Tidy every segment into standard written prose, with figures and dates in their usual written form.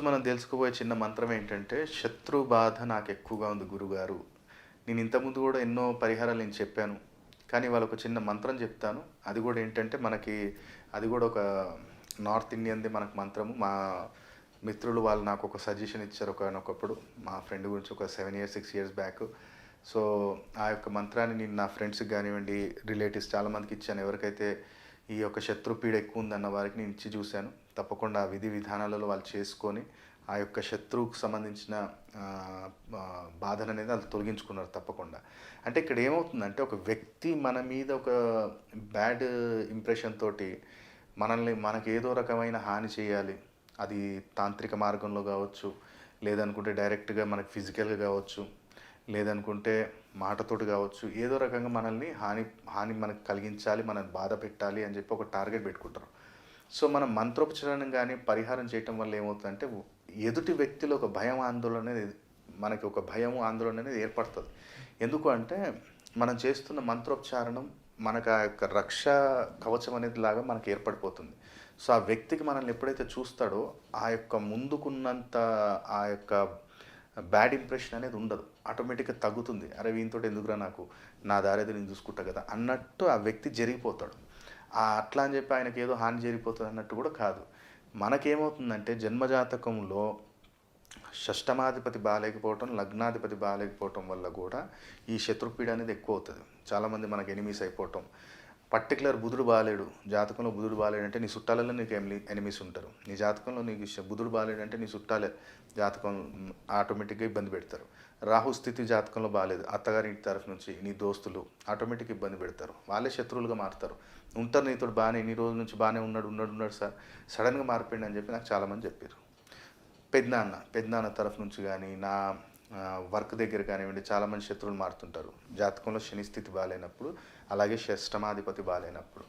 ఈరోజు మనం తెలుసుకోబోయే చిన్న మంత్రం ఏంటంటే, శత్రు బాధ నాకెక్కువగా ఉంది గురుగారు. నేను ఇంతకుముందు గూడా ఎన్నో పరిహారాలు నేను చెప్పాను. కానీ ఇవాళ ఒక చిన్న మంత్రం చెప్తాను. అది గూడా ఏంటంటే, అది గూడా ఒక నార్త్ ఇండియన్‌ది మనకు మంత్రము. మా మిత్రులు వాళ్ళు నాకొక సజెషన్ ఇచ్చారు ఒకానొకప్పుడు. మా ఫ్రెండ్ గురించి ఒక 7 ఇయర్స్, 6 ఇయర్స్ బ్యాక్. సో, ఆ యొక్క మంత్రాన్ని నేను నా ఫ్రెండ్స్‌కి గానివ్వండి, రిలేటివ్స్ చాలామందికి ఇచ్చాను. ఎవరికైతే ఈ యొక్క శత్రుపీడ ఎక్కువుందన్న వారికి నేను ఇచ్చి చూశాను. తప్పకుండా ఆ విధి విధానాలలో వాళ్ళు చేసుకొని, ఆ యొక్క శత్రువుకు సంబంధించిన బాధననేది వాళ్ళు తొలగించుకున్నారు తప్పకుండా. అంటే ఇక్కడ ఏమవుతుందంటే, ఒక వ్యక్తి మన మీద ఒక బ్యాడ్ ఇంప్రెషన్ తోటి మనకేదో రకమైన హాని చేయాలి. అది తాంత్రిక మార్గంలో గావచ్చు, లేదనుకుంటే డైరెక్ట్‌గా మనకి ఫిజికల్‌గా గావచ్చు, లేదనుకుంటే మాటతోటి గావచ్చు, ఏదో రకంగా మనల్ని హాని మనకు కలిగించాలి, మనల్ని బాధ పెట్టాలి అని చెప్పి ఒక టార్గెట్ పెట్టుకుంటారు. సో, మనం మంత్రోపచారణం గాని, పరిహారం చేయటం వల్ల ఏమవుతుందంటే, ఎదుటి వ్యక్తిలో ఒక భయం, ఆందోళన అనేది మనకి ఒక భయం, ఆందోళన అనేది ఏర్పడుతది. ఎందుకు అంటే, మనం చేస్తున్న మంత్రోపచారణం మనకు ఆ యొక్క రక్షా కవచం అనేది లాగా మనకు ఏర్పడిపోతుంది. సో, ఆ వ్యక్తికి మనల్ని ఎప్పుడైతే చూస్తాడో, ఆ యొక్క ముందుకున్నంత ఆ యొక్క బ్యాడ్ ఇంప్రెషన్ అనేది ఉండదు. ఆటోమేటిక్‌గా తగ్గుతుంది. అరే! వీనితోటి ఎందుకురా నాకు, నా దారేదో నేను చూసుకుంటా కదా! అన్నట్టు ఆ వ్యక్తి జరిగిపోతాడు. అట్లా అని చెప్పి ఆయనకేదో హాని జరిగిపోతది అన్నట్టు కూడా కాదు. మనకేమవుతుందంటే జన్మజాతకంలో షష్టమాధిపతి బాలేకపోవటం, లగ్నాధిపతి బాలేకపోవటం వల్ల గూడా ఈ శత్రుపీడ అనేది ఎక్కువవుతది. చాలామంది మనకు ఎనిమీస్ అయిపోవటం. పర్టిక్యులర్ బుధుడు బాలేడు, జాతకంలో బుధుడు బాలేడంటే నీ చుట్టాలలో నీకు ఎనిమీస్ ఉంటారు. నీ జాతకంలో నీకు బుధుడు బాలేడంటే నీ చుట్టాలే జాతకం ఆటోమేటిక్‌గా ఇబ్బంది పెడతారు. రాహు స్థితి జాతకంలో బాలేదు, అత్తగారింటి తరఫు నుంచి నీ దోస్తులు ఆటోమేటిక్‌గా ఇబ్బంది పెడతారు. వాళ్ళే శత్రువులుగా మారుతారు. ఉంటారు నీతోటి బానే, ఇన్ని రోజుల నుంచి బానే ఉన్నాడు సార్, సడెన్‌గా మారిపోయిండు అని చెప్పి నాకు చాలామంది చెప్పారు. పెదనాన్న తరఫు నుంచి గానీ, నా వర్క్ దగ్గర కానివ్వండి, చాలామంది శత్రువులు మారుతుంటారు. జాతకంలో శని స్థితి బాలేనప్పుడు, అలాగే షష్టమాధిపతి బాలేనప్పుడు.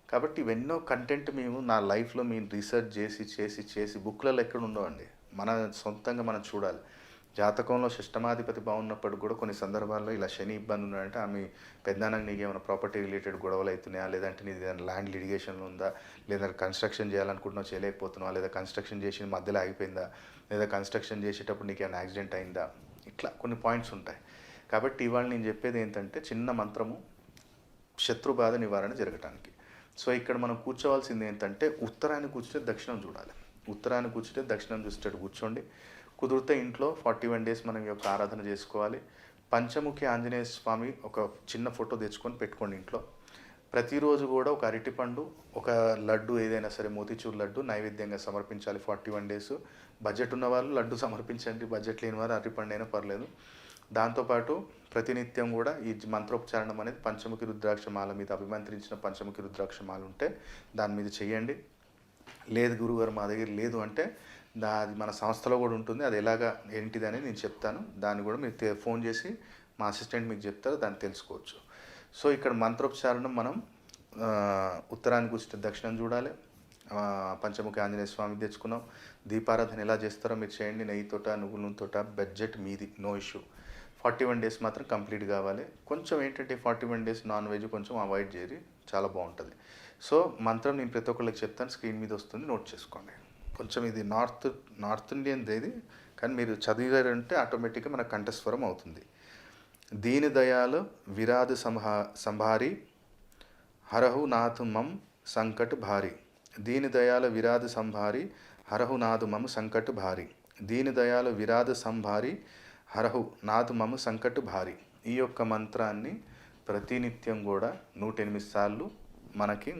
కాబట్టి ఇవెన్నో కంటెంట్ నా లైఫ్‌లో మేము రీసెర్చ్ చేసి బుక్‌లలో ఎక్కడ ఉండవండి. మన సొంతంగా మనం చూడాలి. జాతకంలో షష్టమాధిపతి బాగున్నప్పటికి కూడా కొన్ని సందర్భాల్లో ఇలా శని ఇబ్బంది ఉన్నాడంటే, మీ పెదనాన్నకి నీకేమైనా ప్రాపర్టీ రిలేటెడ్ గొడవలు అవుతున్నాయా? లేదంటే నీది ఏదైనా ల్యాండ్ లిటిగేషన్‌లో ఉందా? లేదా కన్‌స్ట్రక్షన్ చేయాలనుకుంటున్నావు చేయలేకపోతున్నావా? లేదా కన్‌స్ట్రక్షన్ చేసి మధ్యలో ఆగిపోయిందా? లేదా కన్‌స్ట్రక్షన్ చేసేటప్పుడు నీకేమైనా యాక్సిడెంట్ అయిందా? ఇట్లా కొన్ని పాయింట్స్ ఉంటాయి. కాబట్టి ఇవాళ నేను చెప్పేది ఏంటంటే, చిన్న మంత్రము శత్రు బాధ నివారణ జరగటానికి. సో, ఇక్కడ మనం కూర్చోవాల్సింది ఏంటంటే, ఉత్తరాన్ని కూర్చుంటే దక్షిణం చూడాలి. ఉత్తరాన్ని కూర్చుంటే దక్షిణం చూసేటట్టు కూర్చోండి. కుదిరితే ఇంట్లో 41 డేస్ మనం యొక్క ఆరాధన చేసుకోవాలి. పంచముఖి ఆంజనేయ స్వామి ఒక చిన్న ఫోటో తెచ్చుకొని పెట్టుకోండి ఇంట్లో. ప్రతిరోజు కూడా ఒక అరటిపండు, ఒక లడ్డు ఏదైనా సరే మోతీచూర్ లడ్డు నైవేద్యంగా సమర్పించాలి 41 డేస్. బడ్జెట్ ఉన్నవాళ్ళు లడ్డు సమర్పించండి, బడ్జెట్ లేని వారు అరటిపండు అయినా పర్లేదు. దాంతోపాటు ప్రతినిత్యం కూడా ఈ మంత్రోపచారణం అనేది పంచముఖి రుద్రాక్షమాల మీద అభిమంత్రించిన పంచముఖి రుద్రాక్షమాల ఉంటే దాని మీద చేయండి. లేదు గురుగారు మా దగ్గర లేదు అంటే, అది మన సంస్థలో కూడా ఉంటుంది. అది ఏంటిదని నేను చెప్తాను. దాన్ని కూడా మీరు ఫోన్ చేసి మా అసిస్టెంట్ మీకు చెప్తారు, దాన్ని తెలుసుకోవచ్చు. సో, ఇక్కడ మంత్రోపచారణం మనం ఉత్తరాన్ని కూర్చుంటే దక్షిణం చూడాలి. పంచముఖి ఆంజనేయ స్వామి తెచ్చుకున్నాం. దీపారాధన ఎలా చేస్తారో మీరు చేయండి. నెయ్యితోట, నువ్వుల నూనెతోట, బడ్జెట్ మీది, నో ఇష్యూ. 41 డేస్ మాత్రం కంప్లీట్ కావాలి. కొంచెం ఏంటంటే 41 డేస్ నాన్ వెజ్ కొంచెం అవాయిడ్ చేయరు, చాలా బాగుంటుంది. సో, మంత్రం నేను ప్రతి ఒక్కళ్ళకి చెప్తాను, స్క్రీన్ మీద వస్తుంది, నోట్ చేసుకోండి. కొంచెం ఇది నార్త్ ఇండియన్ది ఇది, కానీ మీరు చదివారంటే ఆటోమేటిక్గా మన కంఠస్వరం అవుతుంది. దీని దయాలు విరాధ సంభారి హరహు నాథు మం సంకట్ భారీ. దీని దయాల విరాధ సంభారి హరహు నాథు మమ సంకట్ భారీ. దీని దయాల విరాధ సంభారి హరహు నాథు మమ సంకట్ భారీ. ఈ యొక్క మంత్రాన్ని ప్రతినిత్యం కూడా 108 సార్లు మనకి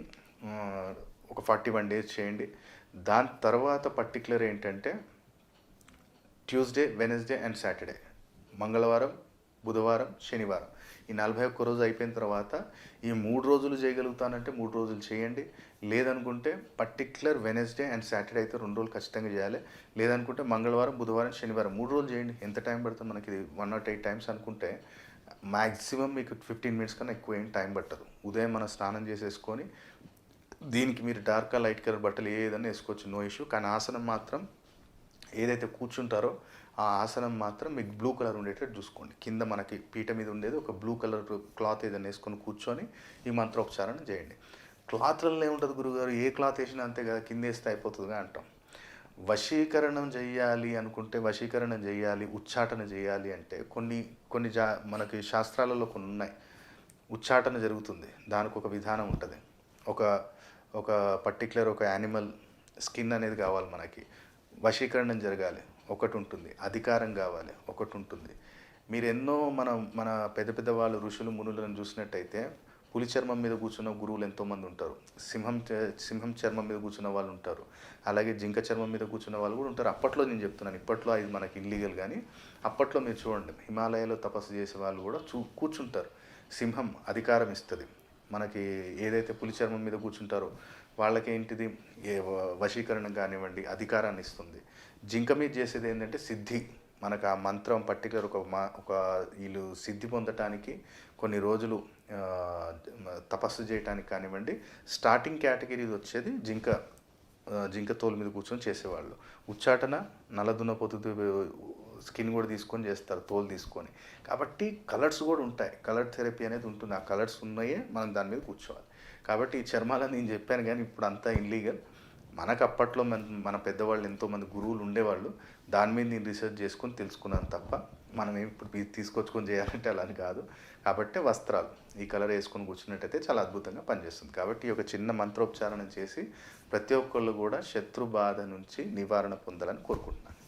ఒక 41 డేస్ చేయండి. దాని తర్వాత పర్టిక్యులర్ ఏంటంటే, ట్యూస్డే, వెనస్డే అండ్ సాటర్డే, మంగళవారం, బుధవారం, శనివారం, ఈ 41 రోజు అయిపోయిన తర్వాత ఈ 3 రోజులు చేయగలుగుతానంటే 3 రోజులు చేయండి. లేదనుకుంటే పర్టిక్యులర్ వెనస్డే అండ్ సాటర్డే అయితే 2 రోజులు ఖచ్చితంగా చేయాలి. లేదనుకుంటే మంగళవారం, బుధవారం, శనివారం 3 రోజులు చేయండి. ఎంత టైం పడుతుంది మనకి? 108 టైమ్స్ అనుకుంటే మ్యాక్సిమం మీకు 15 మినిట్స్ కన్నా ఎక్కువ ఏం టైం పట్టదు. ఉదయం మనం స్నానం చేసేసుకొని దీనికి మీరు డార్క్ లైట్ కలర్ బట్టలు ఏదైనా వేసుకోవచ్చు, నో ఇష్యూ. కానీ ఆసనం మాత్రం ఏదైతే కూర్చుంటారో ఆ ఆసనం మాత్రం మీకు బ్లూ కలర్ ఉండేటట్టు చూసుకోండి. కింద మనకి పీట మీద ఉండేది ఒక బ్లూ కలర్ క్లాత్ ఏదైనా వేసుకొని కూర్చొని ఈ మంత్రోపచారణ చేయండి. క్లాత్లలో ఏముంటుంది గురుగారు, ఏ క్లాత్ వేసినా అంతే కదా, కింద వేస్తే అయిపోతుందిగా అంటాం. వశీకరణం చేయాలి అనుకుంటే వశీకరణం చేయాలి, ఉచ్చాటన చేయాలి అంటే కొన్ని కొన్ని మనకి శాస్త్రాలలో కొన్ని ఉన్నాయి. ఉచ్చాటన జరుగుతుంది, దానికి ఒక విధానం ఉంటుంది. ఒక ఒక పర్టిక్యులర్ ఒక యానిమల్ స్కిన్ అనేది కావాలి మనకి, వశీకరణం జరగాలి ఒకటి ఉంటుంది, అధికారం కావాలి ఒకటి ఉంటుంది. మీరు ఎన్నో మన పెద్ద పెద్ద వాళ్ళు ఋషులు మునులను చూసినట్టయితే పులి చర్మం మీద కూర్చున్న గురువులు ఎంతోమంది ఉంటారు, సింహం చర్మం మీద కూర్చున్న వాళ్ళు ఉంటారు, అలాగే జింక చర్మం మీద కూర్చున్న వాళ్ళు కూడా ఉంటారు. అప్పట్లో నేను చెప్తున్నాను, ఇప్పట్లో ఇది మనకి ఇల్లీగల్, కానీ అప్పట్లో మీరు చూడండి హిమాలయాలో తపస్సు చేసే వాళ్ళు కూడా కూర్చుంటారు. సింహం అధికారం ఇస్తుంది మనకి, ఏదైతే పులి చర్మం మీద కూర్చుంటారో వాళ్ళకి ఏంటిది వశీకరణం కానివ్వండి అధికారాన్ని ఇస్తుంది. జింక మీద చేసేది ఏంటంటే సిద్ధి, మనకు ఆ మంత్రం పర్టికులర్ ఒక వీళ్ళు సిద్ధి పొందటానికి కొన్ని రోజులు తపస్సు చేయటానికి కానివ్వండి. స్టార్టింగ్ కేటగిరీ వచ్చేది జింక తోలు మీద కూర్చొని చేసేవాళ్ళు. ఉచ్చాటన నల్లదున్నపోతు స్కిన్ కూడా తీసుకొని చేస్తారు, తోలు తీసుకొని. కాబట్టి కలర్స్ కూడా ఉంటాయి, కలర్ థెరపీ అనేది ఉంటుంది. ఆ కలర్స్ ఉన్నాయే మనం దాని మీద కూర్చోవాలి. కాబట్టి ఈ చర్మాలని నేను చెప్పాను, కానీ ఇప్పుడు అంతా ఇల్లీగల్. మనకు అప్పట్లో మన పెద్దవాళ్ళు ఎంతోమంది గురువులు ఉండేవాళ్ళు, దాని మీద నేను రీసెర్చ్ చేసుకొని తెలుసుకున్నాను తప్ప మనం ఇప్పుడు తీసుకొచ్చుకొని చేయాలంటే అలా అని కాదు. కాబట్టి వస్త్రాలు ఈ కలర్ వేసుకొని కూర్చున్నట్టయితే చాలా అద్భుతంగా పనిచేస్తుంది. కాబట్టి ఒక చిన్న మంత్రోపచారణ చేసి ప్రతి ఒక్కళ్ళు కూడా శత్రు బాధ నుంచి నివారణ పొందాలని కోరుకుంటున్నాను.